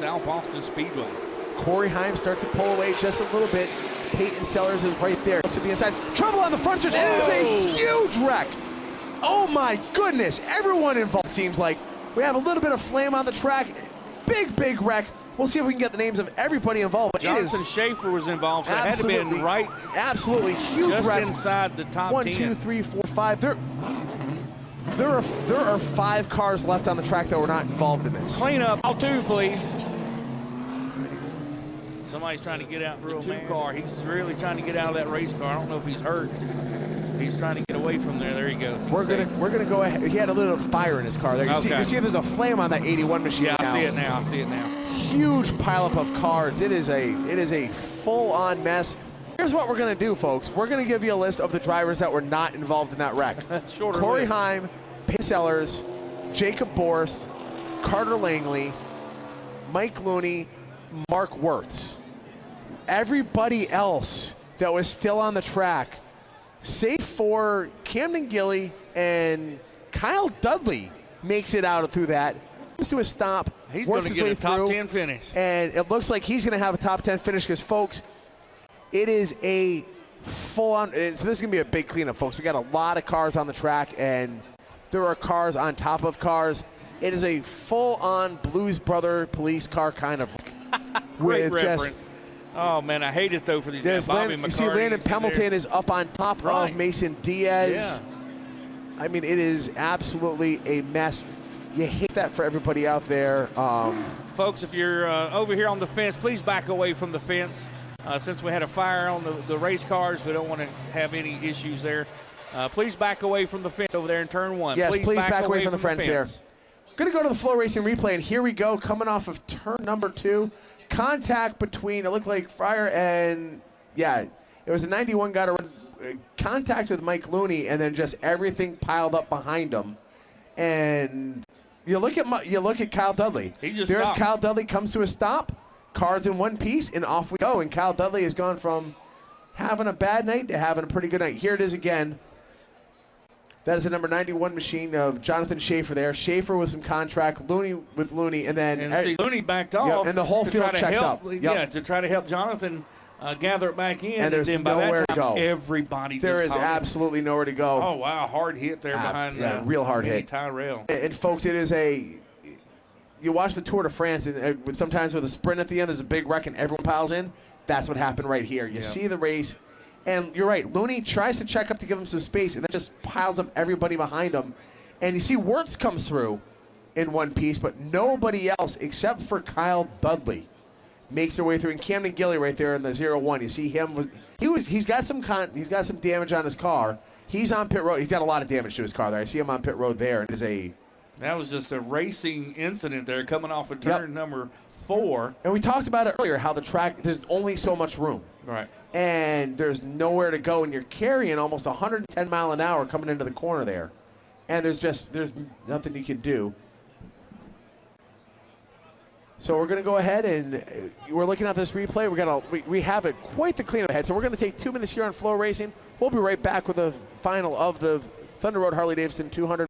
South Boston Speedway. Corey Heim starts to pull away just a little bit. Peyton Sellers is right there. Looks to the inside. Trouble on the front stretch. It is a huge wreck. Oh my goodness. Everyone involved, it seems like. We have a little bit of flame on the track. Big wreck. We'll see if we can get the names of everybody involved. But Jonathan Schaefer was involved, so it had to be right. Absolutely huge just wreck. Inside the top 1, 10. 2, 3, 4, 5. There are 5 cars left on the track that were not involved in this. Clean up, all 2, please. Somebody's trying to get out the 2 car. He's really trying to get out of that race car. I don't know if he's hurt. He's trying to get away from there. There he goes. We're gonna go ahead. He had a little fire in his car there. You see there's a flame on that 81 machine. Yeah, now. I see it now. I see it now. Huge pileup of cars. It is a full-on mess. Here's what we're gonna do, folks. We're gonna give you a list of the drivers that were not involved in that wreck. Corey Heim, Peyton Sellers, Jacob Borst, Carter Langley, Mike Looney, Mark Wirtz. Everybody else that was still on the track, save for Camden Gilly and Kyle Dudley, makes it out through that. Comes to a stop. He's going to get a top 10 finish. And it looks like he's going to have a top 10 finish because, folks, it is a full-on. So this is going to be a big cleanup, folks. We got a lot of cars on the track, and there are cars on top of cars. It is a full-on Blues Brother police car kind of. Great reference. Oh, man, I hate it, though, for these guys. You see Landon Pemberton is up on top of Mason Diaz. Yeah. I mean, it is absolutely a mess. You hate that for everybody out there. Folks, if you're over here on the fence, please back away from the fence. Since we had a fire on the race cars, we don't want to have any issues there. Please back away from the fence over there in turn 1. Yes, please back away from the fence there. Going to go to the Flow Racing replay, and here we go, coming off of turn number 2. Contact between, it looked like Fryer and, yeah, it was a 91 got a contact with Mike Looney, and then just everything piled up behind him. And you look at Kyle Dudley. There's stopped. Kyle Dudley comes to a stop, cars in one piece, and off we go. And Kyle Dudley has gone from having a bad night to having a pretty good night. Here it is again. That is the number 91 machine of Jonathan Schaefer there. Schaefer with some contract, Looney with Looney, and then Looney backed off. Yep, and the whole field checks up. Yep. Yeah, to try to help Jonathan gather it back in. And there's nowhere to go. Everybody there is absolutely nowhere to go. Oh, wow, hard hit there behind real hard hit. Tyrell. And folks, it is you watch the Tour de France, and sometimes with a sprint at the end, there's a big wreck and everyone piles in. That's what happened right here. You see the race. And you're right, Looney tries to check up to give him some space, and then just piles up everybody behind him. And you see Wirtz comes through in one piece, but nobody else except for Kyle Dudley makes their way through. And Camden Gilly right there in the 0-1. You see him, he's got some damage on his car. He's on pit road. He's got a lot of damage to his car there. I see him on pit road there. That was just a racing incident there coming off of turn number 4. And we talked about it earlier, how the track, there's only so much room. Right. And there's nowhere to go, and you're carrying almost 110 mile an hour coming into the corner there. And there's nothing you can do. So we're going to go ahead, and we're looking at this replay. We have it quite the cleanup ahead. So we're going to take 2 minutes here on Flow Racing. We'll be right back with the final of the Thunder Road Harley Davidson 200.